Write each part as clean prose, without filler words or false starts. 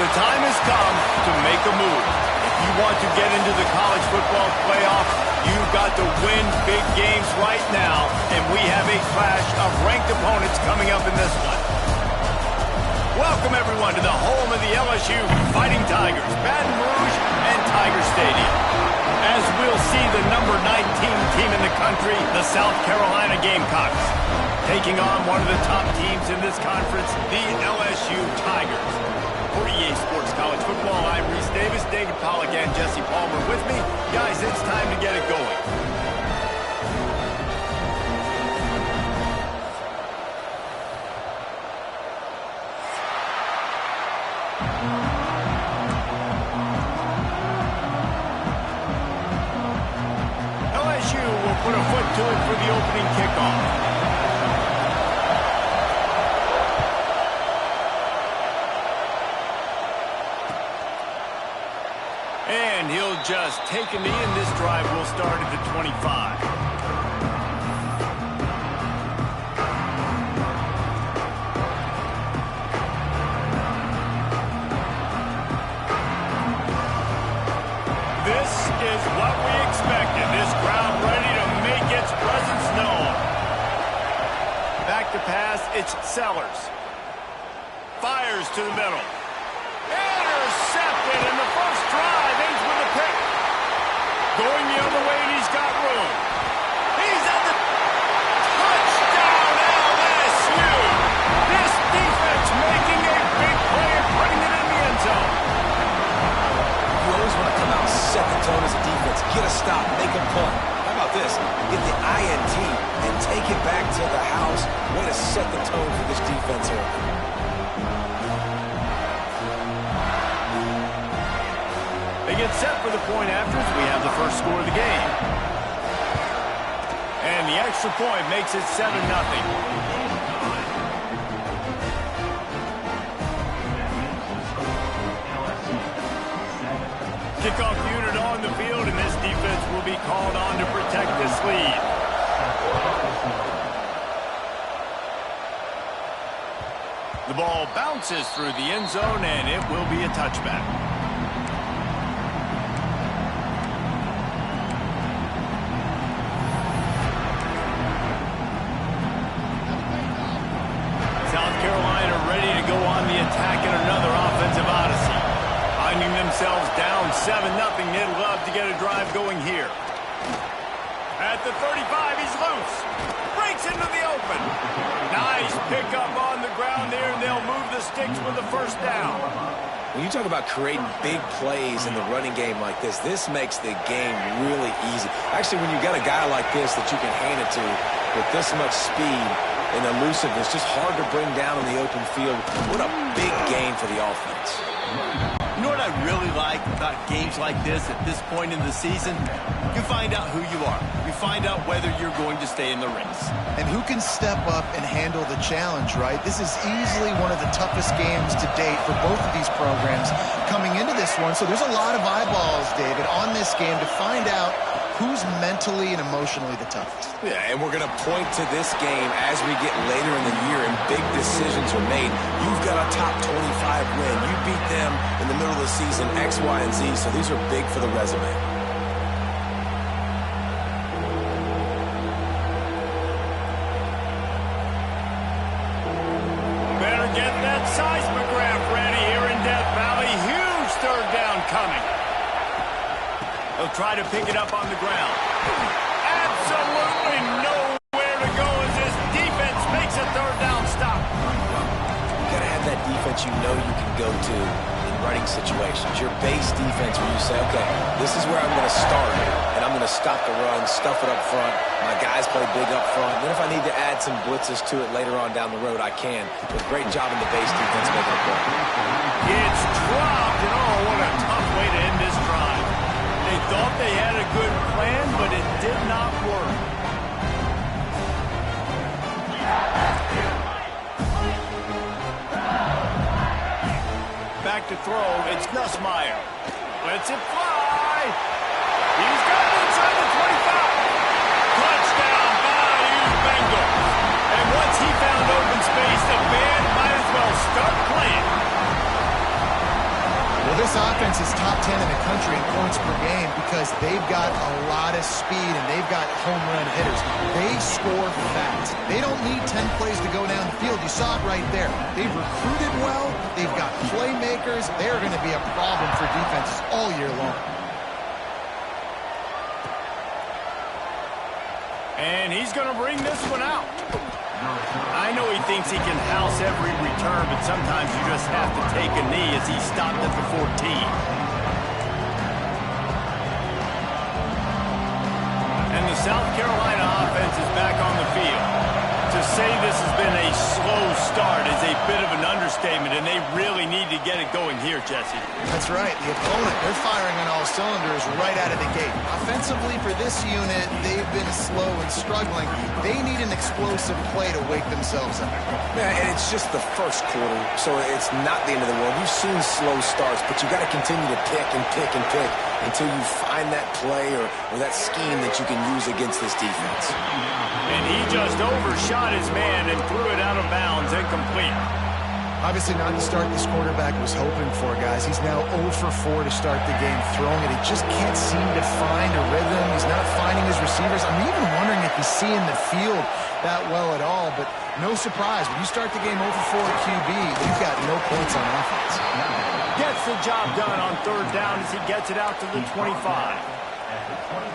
the time has come to make a move. If you want to get into the college football playoff, you've got to win big games right now, and we have a clash of ranked opponents coming up in this one. Welcome, everyone, to the home of the LSU Fighting Tigers, Baton Rouge and Tiger Stadium. As we'll see the number 19 team in the country, the South Carolina Gamecocks, taking on one of the top teams in this conference, the LSU Tigers. For EA Sports College Football, I'm Reese Davis, David Pollack, and Jesse Palmer with me. Guys, it's time to get it going. LSU will put a foot to it for the opening kickoff. And he'll just take a knee, and this drive will start at the 25. This is what we expected. This crowd ready to make its presence known. Back to pass, it's Sellers. Fires to the middle. Intercepted, and the first drive ends with a pick. Going the other way, and he's got room. He's at the touchdown, LSU. This defense making a big play and putting it in the end zone. You always want to come out and set the tone as a defense. Get a stop, make a punt. How about this? Get the INT and take it back to the house. Way to set the tone for this defense here. They get set for the point after as we have the first score of the game. And the extra point makes it 7-0. Kickoff unit on the field, and this defense will be called on to protect this lead. The ball bounces through the end zone, and it will be a touchback. South Carolina ready to go on the attack in another offensive odyssey. Finding themselves down 7-0, they'd love to get a drive going here. At the 35, he's loose. Breaks into the open. Nice pickup on the ground there, and they'll move the sticks with the first down. When you talk about creating big plays in the running game like this makes the game really easy. Actually, when you got a guy like this that you can hand it to with this much speed and elusiveness, just hard to bring down in the open field. What a big game for the offense. You know what I really like about games like this at this point in the season? You find out who you are. You find out whether you're going to stay in the race. And who can step up and handle the challenge, right? This is easily one of the toughest games to date for both of these programs coming into this one. So there's a lot of eyeballs, David, on this game to find out who's mentally and emotionally the toughest. Yeah, and we're going to point to this game as we get later in the year and big decisions are made. You've got a top 25 win. You beat them in the middle of the season, X, Y, and Z, so these are big for the resume. Better get that seismograph ready here in Death Valley. Huge third down coming. They'll try to pick it up on the ground. Absolutely nowhere to go as this defense makes a third down stop. You got to have that defense you know you can go to in running situations. Your base defense where you say, okay, this is where I'm going to start, and I'm going to stop the run, stuff it up front. My guys play big up front. Then if I need to add some blitzes to it later on down the road, I can. But great job in the base defense making a play. It's dropped, and oh, what a tough way to end this drive. They thought they had a good plan, but it did not work. Back to throw, it's Nussmeier. Lets it fly. He's got it inside the 25. Touchdown, Bayou Bengals. And once he found open space, the band might as well start playing. This offense is top 10 in the country in points per game because they've got a lot of speed and they've got home run hitters. They score fast. They don't need 10 plays to go down the field. You saw it right there. They've recruited well. They've got playmakers. They're going to be a problem for defenses all year long. And he's going to bring this one out. I know he thinks he can house every return, but sometimes you just have to take a knee as he stopped at the 14. And the South Carolina offense is back on the field. To say this has been a slow start is a bit of an understatement, and they really need to get it going here, Jesse. That's right. The opponent, they're firing on all cylinders right out of the gate. Offensively for this unit, they've been slow and struggling. They need an explosive play to wake themselves up. Yeah, and it's just the first quarter, so it's not the end of the world. We've seen slow starts, but you got to continue to pick and pick and pick until you find that play or that scheme that you can use against this defense. And he just overshot his man and threw it out of bounds, incomplete. Obviously not the start this quarterback was hoping for, guys. He's now 0 for 4 to start the game throwing it. He just can't seem to find a rhythm. He's not finding his receivers. I'm even wondering if he's seeing the field that well at all, but no surprise. When you start the game 0 for 4 at QB, you've got no points on offense. Gets the job done on third down as he gets it out to the 25.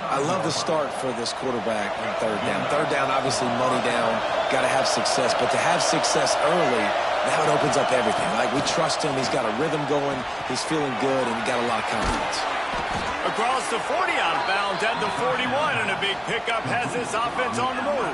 I love the start for this quarterback on third down. Third down, obviously money down, got to have success. But to have success early, now it opens up everything. Like, we trust him. He's got a rhythm going. He's feeling good, and he got a lot of confidence. Across the 40 out of bounds at the 41, and a big pickup has this offense on the move.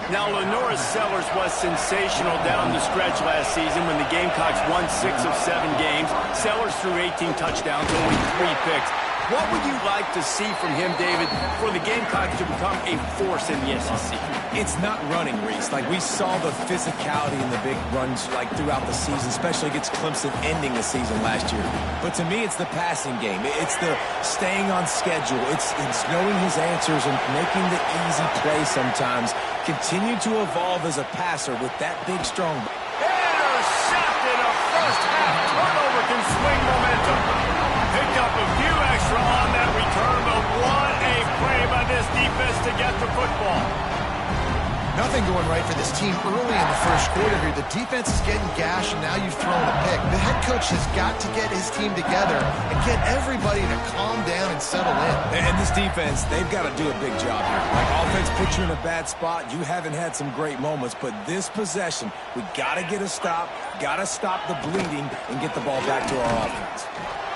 Now, Lenora Sellers was sensational down the stretch last season when the Gamecocks won 6 of 7 games. Sellers threw 18 touchdowns, only 3 picks. What would you like to see from him, David, for the Gamecocks to become a force in the SEC? It's not running, Reese. Like, we saw the physicality in the big runs, like, throughout the season, especially against Clemson ending the season last year. But to me, it's the passing game. It's the staying on schedule. It's knowing his answers and making the easy play sometimes. Continue to evolve as a passer with that big, strong... Intercepted! A first-half turnover can swing momentum. Picked up a few extra on that return, but what a play by this defense to get the football. Nothing going right for this team early in the first quarter here. The defense is getting gashed, and now you've thrown a pick. The head coach has got to get his team together and get everybody to calm down and settle in. And this defense, they've got to do a big job here. Like, offense put you in a bad spot. You haven't had some great moments, but this possession, we got to get a stop, got to stop the bleeding, and get the ball back to our offense.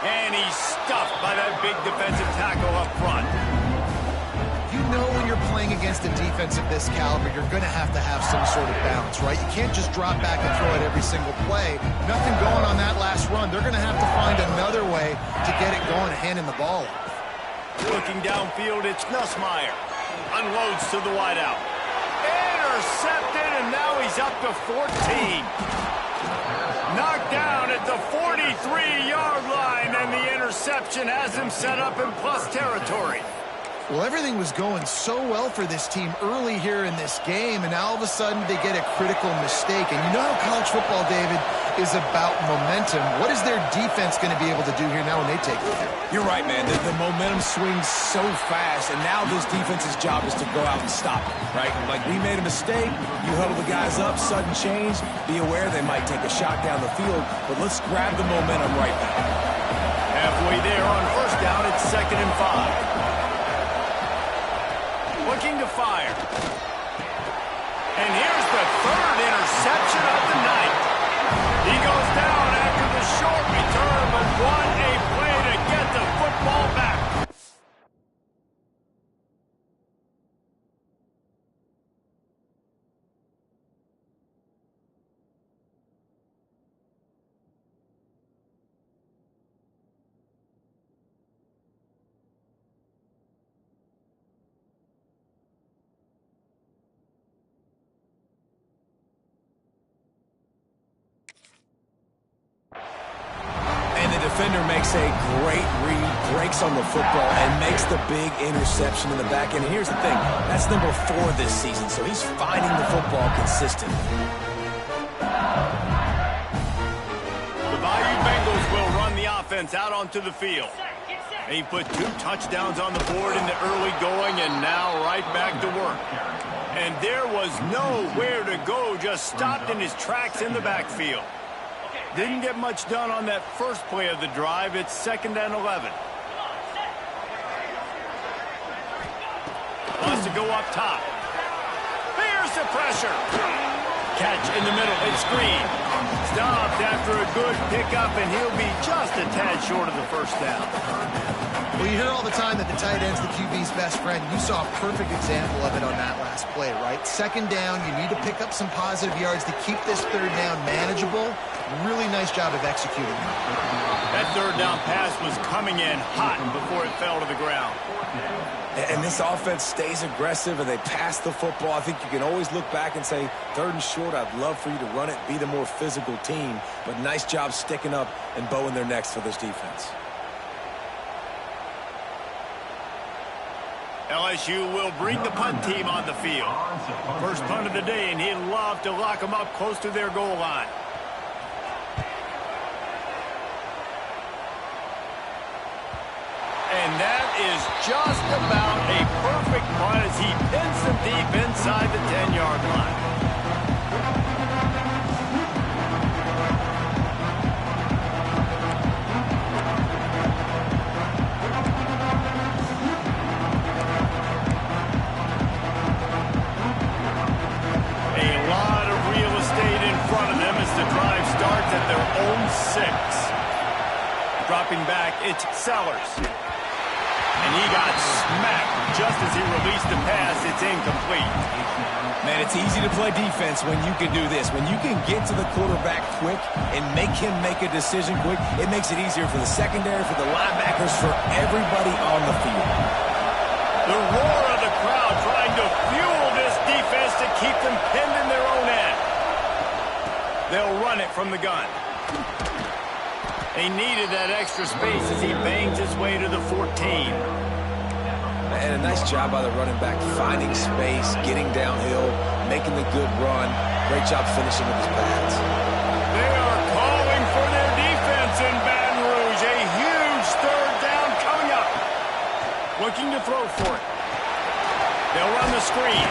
And he's stuffed by that big defensive tackle up front. You know when you're playing against a defense of this caliber, you're going to have some sort of balance, right? You can't just drop back and throw it every single play. Nothing going on that last run. They're going to have to find another way to get it going and handing the ball off. Looking downfield, it's Nussmeier. Unloads to the wideout. Intercepted, and now he's up to 14. Knocked down at the 43-yard line, and the interception has him set up in plus territory. Well, everything was going so well for this team early here in this game, and now all of a sudden they get a critical mistake. And you know how college football, David, is about momentum. What is their defense going to be able to do here now when they take the field? You're right, man. The momentum swings so fast, and now this defense's job is to go out and stop it, right? Like, we made a mistake. You huddle the guys up, sudden change. Be aware they might take a shot down the field, but let's grab the momentum right back. Halfway there on first down, it's 2nd and 5. Looking to fire. And here's the 3rd interception of the night. He goes down after the short return, but what a play to get the football back. Defender makes a great read, breaks on the football, and makes the big interception in the back end. Here's the thing, that's number 4 this season, so he's finding the football consistently. The Bayou Bengals will offense out onto the field. He put 2 touchdowns on the board in the early going, and now right back to work. And there was nowhere to go, just stopped in his tracks in the backfield. Didn't get much done on that first play of the drive. It's 2nd and 11. Wants to go up top. Here's the pressure. Catch in the middle. It's Green. Stopped after a good pickup, and he'll be just a tad short of the first down. Well, you hear all the time that the tight end's the QB's best friend. You saw a perfect example of it on that last play, right? 2nd down, you need to pick up some positive yards to keep this 3rd down manageable. Really nice job of executing that. That 3rd down pass was coming in hot before it fell to the ground. And this offense stays aggressive, and they pass the football. I think you can always look back and say, 3rd and short, I'd love for you to run it, be the more physical team. But nice job sticking up and bowing their necks for this defense. LSU will bring the punt team on the field. First punt of the day, and he'd love to lock them up close to their goal line. And that is just about a perfect punt as he pins them deep inside the 10-yard line. A lot of real estate in front of them as the drive starts at their own 6. Dropping back, it's Sellers. And he got smacked just as he released the pass. It's incomplete. Man, it's easy to play defense when you can do this. When you can get to the quarterback quick and make him make a decision quick, it makes it easier for the secondary, for the linebackers, for everybody on the field. The roar of the crowd trying to fuel this defense to keep them pinned in their own end. They'll run it from the gun. He needed that extra space as he bangs his way to the 14. And a nice job by the running back, finding space, getting downhill, making the good run. Great job finishing with his pads. They are calling for their defense in Baton Rouge. A huge 3rd down coming up. Looking to throw for it. They'll run the screen.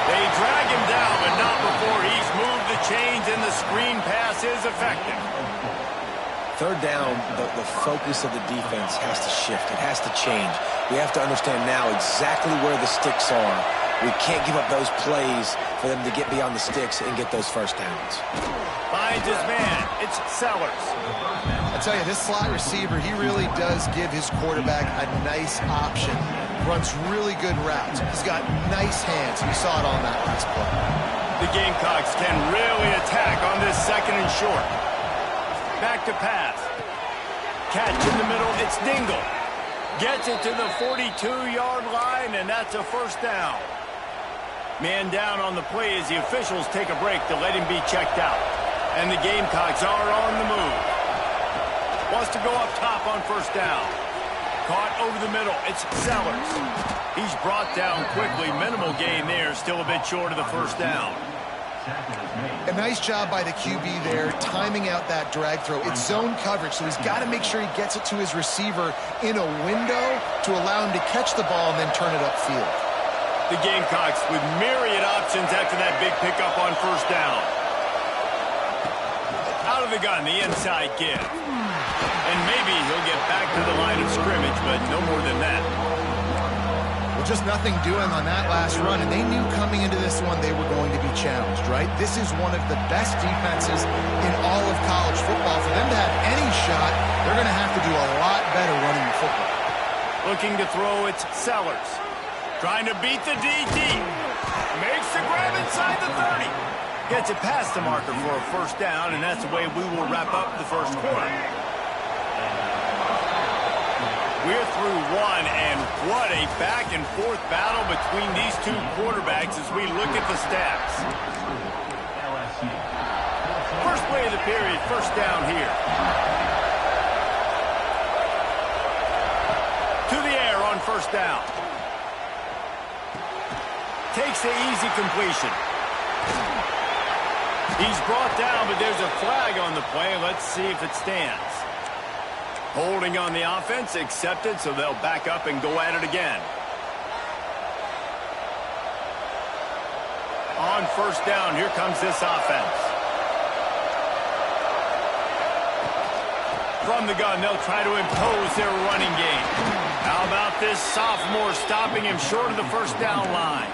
They drag him down, but not before he's moved the chains, and the screen pass is effective. 3rd down, the focus of the defense has to shift. It has to change. We have to understand now exactly where the sticks are. We can't give up those plays for them to get beyond the sticks and get those first downs. Finds his man. It's Sellers. I tell you, this slot receiver, he really does give his quarterback a nice option. Runs really good routes. He's got nice hands. You saw it on that last play. The Gamecocks can really attack on this 2nd and short. Back to pass. Catch in the middle. It's Dingle. Gets it to the 42-yard line, and that's a 1st down. Man down on the play as the officials take a break to let him be checked out. And the Gamecocks are on the move. Wants to go up top on 1st down. Caught over the middle. It's Sellers. He's brought down quickly. Minimal gain there. Still a bit short of the 1st down. A nice job by the QB there, timing out that drag throw. It's zone coverage, so he's got to make sure he gets it to his receiver in a window to allow him to catch the ball and then turn it upfield. The Gamecocks with myriad options after that big pickup on 1st down. Out of the gun, the inside give. And maybe he'll get back to the line of scrimmage, but no more than that. Just nothing doing on that last run, and they knew coming into this one they were going to be challenged, right? This is one of the best defenses in all of college football. For them to have any shot, they're going to have to do a lot better running the football. Looking to throw, it's Sellers. Trying to beat the DT. Makes the grab inside the 30. Gets it past the marker for a 1st down, and that's the way we will wrap up the 1st quarter. We're through one, and what a back-and-forth battle between these two quarterbacks as we look at the stats. First play of the period, 1st down here. To the air on 1st down. Takes the easy completion. He's brought down, but there's a flag on the play. Let's see if it stands. Holding on the offense, accepted, so they'll back up and go at it again. On first down, here comes this offense. From the gun, they'll try to impose their running game. How about this sophomore stopping him short of the first down line?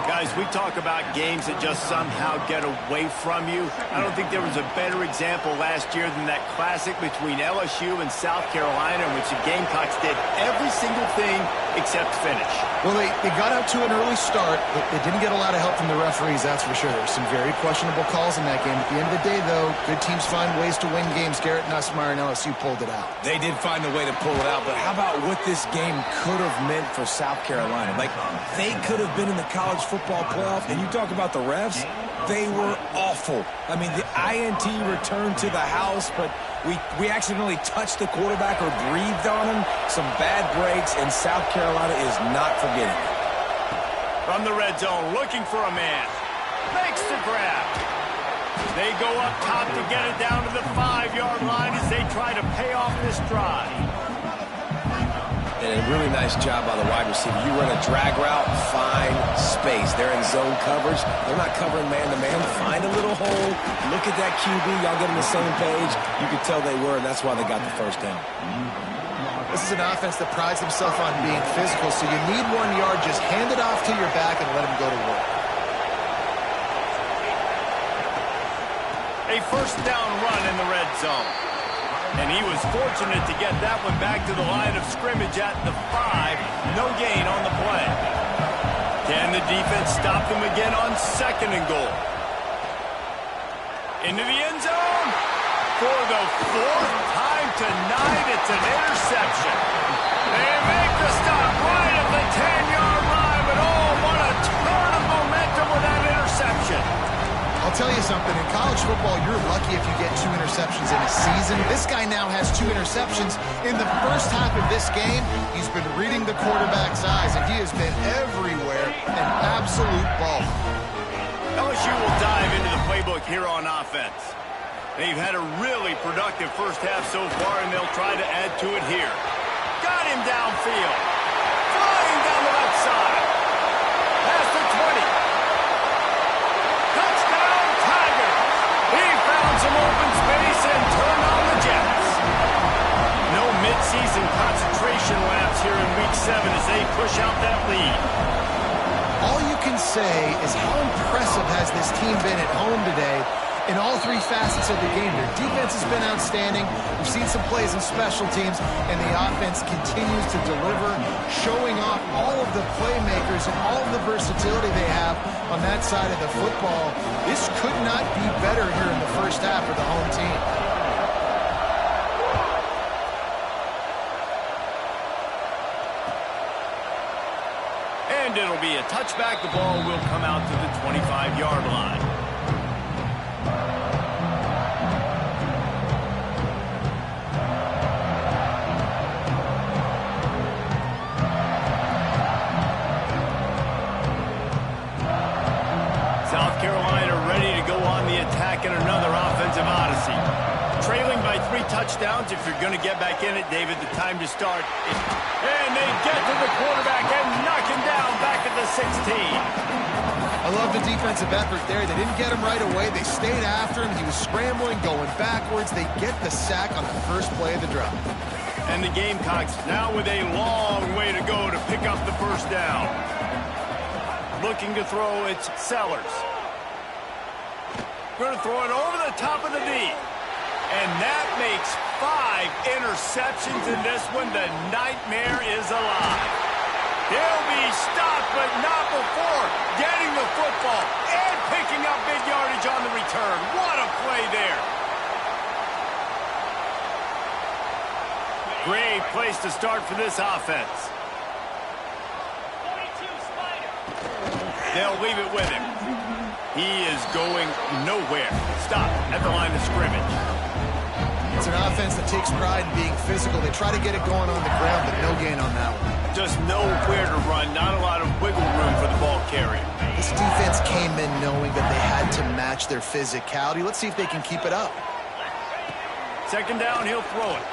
Guys, we talk about games that just somehow get away from you. I don't think there was a better example last year than that classic between LSU and South Carolina in which the Gamecocks did every single thing except finish. Well, they got out to an early start, but they didn't get a lot of help from the referees, that's for sure. There were some very questionable calls in that game. At the end of the day, though, good teams find ways to win games. Garrett Nussmeier and LSU pulled it out. They did find a way to pull it out, but how about what this game could have meant for South Carolina? Like, they could have been in the college football playoff, and you talk about the refs, they were awful. I mean, the INT returned to the house, but we accidentally touched the quarterback or breathed on him. Some bad breaks, and South Carolina is not forgetting it. From the red zone, looking for a man. Makes the grab. They go up top to get it down to the 5-yard line as they try to pay off this drive. And a really nice job by the wide receiver. You run a drag route, find space. They're in zone coverage. They're not covering man-to-man. Find a little hole. Look at that QB. Y'all get on the same page. You could tell they were, and that's why they got the first down. This is an offense that prides themselves on being physical, so you need 1 yard. Just hand it off to your back and let them go to work. A first down run in the red zone. And he was fortunate to get that one back to the line of scrimmage at the 5. No gain on the play. Can the defense stop them again on 2nd and goal? Into the end zone. For the 4th time tonight, it's an interception. They make the stop right at the 10-yard line, but oh, what a turn of momentum with that interception. I'll tell you something, in college football, you're lucky if you get 2 interceptions in a season. This guy now has 2 interceptions. In the first half of this game, he's been reading the quarterback's eyes, and he has been everywhere, an absolute ball. LSU will dive into the playbook here on offense. They've had a really productive first half so far, and they'll try to add to it here. Got him downfield. Flying down the left side. Past the 20. Some open space and turn on the Jets. No midseason concentration laps here in Week 7 as they push out that lead. All you can say is how impressive has this team been at home today in all 3 facets of the game. Their defense has been outstanding. We've seen some plays in special teams, and the offense continues to deliver, showing off all of the playmakers and all of the versatility they have on that side of the football. This could not be better here in the first half for the home team. And it'll be a touchback. The ball will come out to the 25-yard line. South Carolina ready to go on the attack in another offensive odyssey. Trailing by 3 touchdowns. If you're going to get back in it, David, the time to start. And they get to the quarterback and knock him down back at the 16. I love the defensive effort there. They didn't get him right away. They stayed after him. He was scrambling, going backwards. They get the sack on the first play of the drive. And the Gamecocks now with a long way to go to pick up the first down. Looking to throw, it's Sellers. Going to throw it over the top of the knee. And that makes 5 interceptions in this one. The nightmare is alive. He'll be stopped, but not before getting the football and picking up big yardage on the return. What a play there. Great place to start for this offense. They'll leave it with him. He is going nowhere. Stop at the line of scrimmage. It's an offense that takes pride in being physical. They try to get it going on the ground, but no gain on that one. Just nowhere to run. Not a lot of wiggle room for the ball carrier. This defense came in knowing that they had to match their physicality. Let's see if they can keep it up. 2nd down, he'll throw it.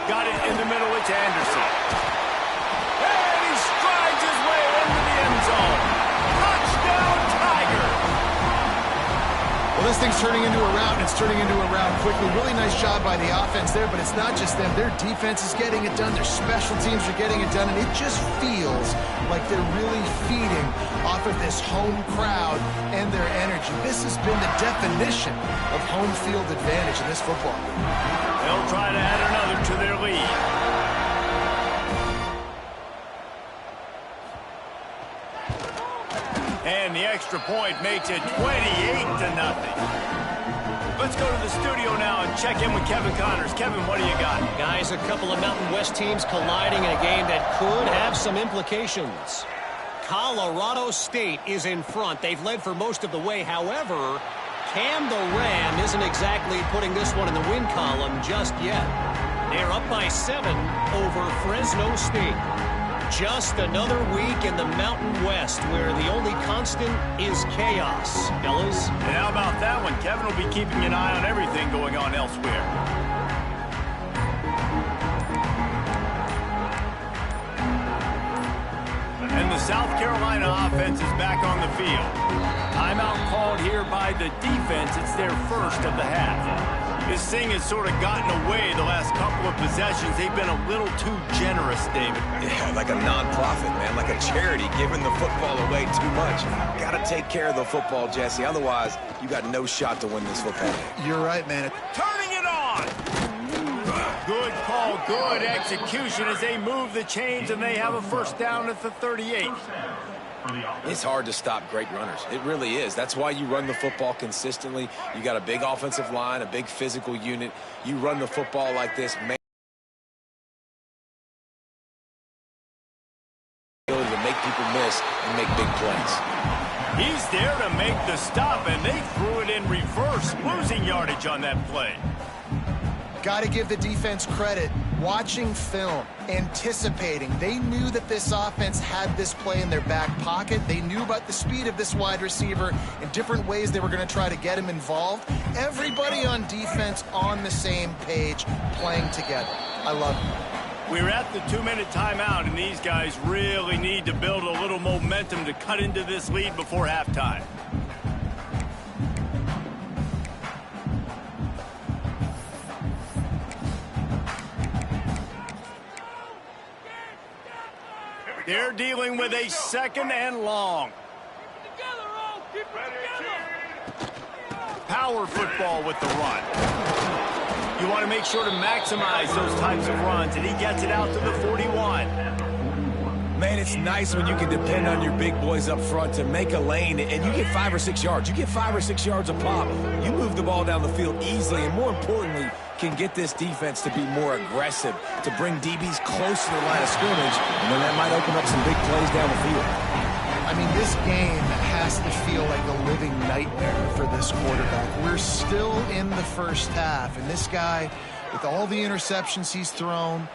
Got it in the middle. It's Anderson. And he strides his way into the end zone. Touchdown, Tiger. Well, this thing's turning into a rout, and it's turning into a rout quickly. Really nice job by the offense there, but it's not just them. Their defense is getting it done. Their special teams are getting it done, and it just feels like they're really feeding off of this home crowd and their energy. This has been the definition of home field advantage in this football game. They'll try to add another to their lead. And the extra point makes it 28-0. Let's go to the studio now and check in with Kevin Connors. Kevin, what do you got? Guys, a couple of Mountain West teams colliding in a game that could have some implications. Colorado State is in front. They've led for most of the way. However, Cam the Ram isn't exactly putting this one in the win column just yet. They're up by 7 over Fresno State. Just another week in the Mountain West where the only constant is chaos, fellas. And how about that one? Kevin will be keeping an eye on everything going on elsewhere. And the South Carolina offense is back on the field. Timeout called here by the defense. It's their first of the half. This thing has sort of gotten away the last couple of possessions. They've been a little too generous, David. Yeah, like a non-profit, man, like a charity giving the football away too much. Got to take care of the football, Jesse. Otherwise, you got no shot to win this football game. You're right, man. Turning it on. Good call, good execution as they move the chains, and they have a first down at the 38. It's hard to stop great runners. It really is. That's why you run the football consistently. You got a big offensive line, a big physical unit. You run the football like this, man. Ability to make people miss and make big plays. He's there to make the stop, and they threw it in reverse, losing yardage on that play. Got to give the defense credit. Watching film, anticipating. They knew that this offense had this play in their back pocket. They knew about the speed of this wide receiver and different ways they were going to try to get him involved. Everybody on defense on the same page, playing together. I love it. We're at the 2-minute timeout, and these guys really need to build a little momentum to cut into this lead before halftime. They're dealing with a second and long. Power football with the run. You want to make sure to maximize those types of runs, and he gets it out to the 41. Man, it's nice when you can depend on your big boys up front to make a lane, and you get 5 or 6 yards. You get 5 or 6 yards a pop. You move the ball down the field easily, and more importantly, can get this defense to be more aggressive, to bring DBs close to the line of scrimmage, and then that might open up some big plays down the field. I mean, this game has to feel like a living nightmare for this quarterback. We're still in the first half, and this guy, with all the interceptions he's thrown,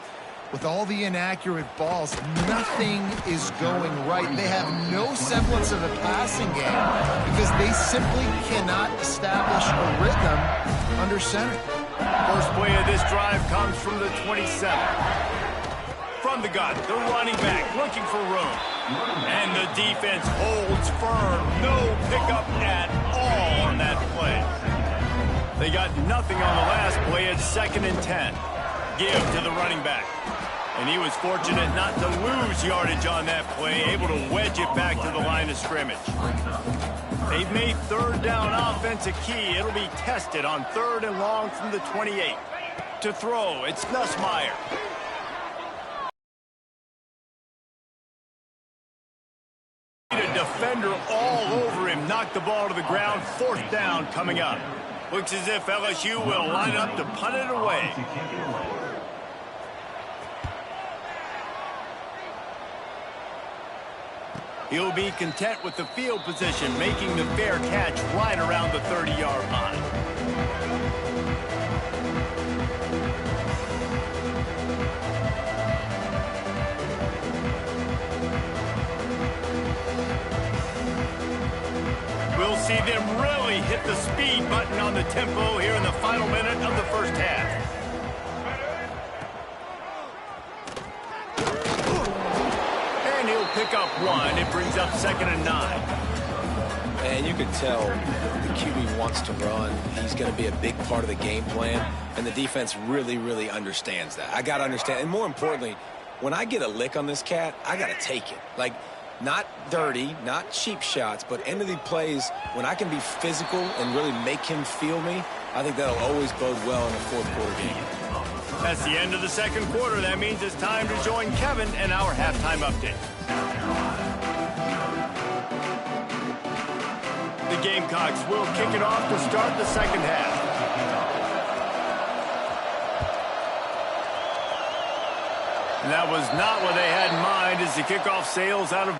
with all the inaccurate balls, nothing is going right. They have no semblance of a passing game because they simply cannot establish a rhythm under center. First play of this drive comes from the 27. From the gun, the running back looking for room. And the defense holds firm. No pickup at all on that play. They got nothing on the last play. It's 2nd and 10. Give to the running back. And he was fortunate not to lose yardage on that play, able to wedge it back to the line of scrimmage. They've made 3rd down offense a key. It'll be tested on 3rd and long from the 28. To throw, it's Nussmeier. A defender all over him, knocked the ball to the ground. 4th down coming up. Looks as if LSU will line up to punt it away. He'll be content with the field position, making the fair catch right around the 30-yard line. We'll see them really hit the speed button on the tempo here in the final minute of the first half. he'll pick up one. It brings up 2nd and 9. And you could tell the QB wants to run. He's going to be a big part of the game plan, and the defense really, really understands that. I got to understand, and more importantly, when I get a lick on this cat, I got to take it. Like, not dirty, not cheap shots, but end of the plays, when I can be physical and really make him feel me, I think that'll always bode well in a fourth-quarter game. That's the end of the 2nd quarter. That means it's time to join Kevin in our halftime update. The Gamecocks will kick it off to start the 2nd half. And that was not what they had in mind as the kickoff sails out of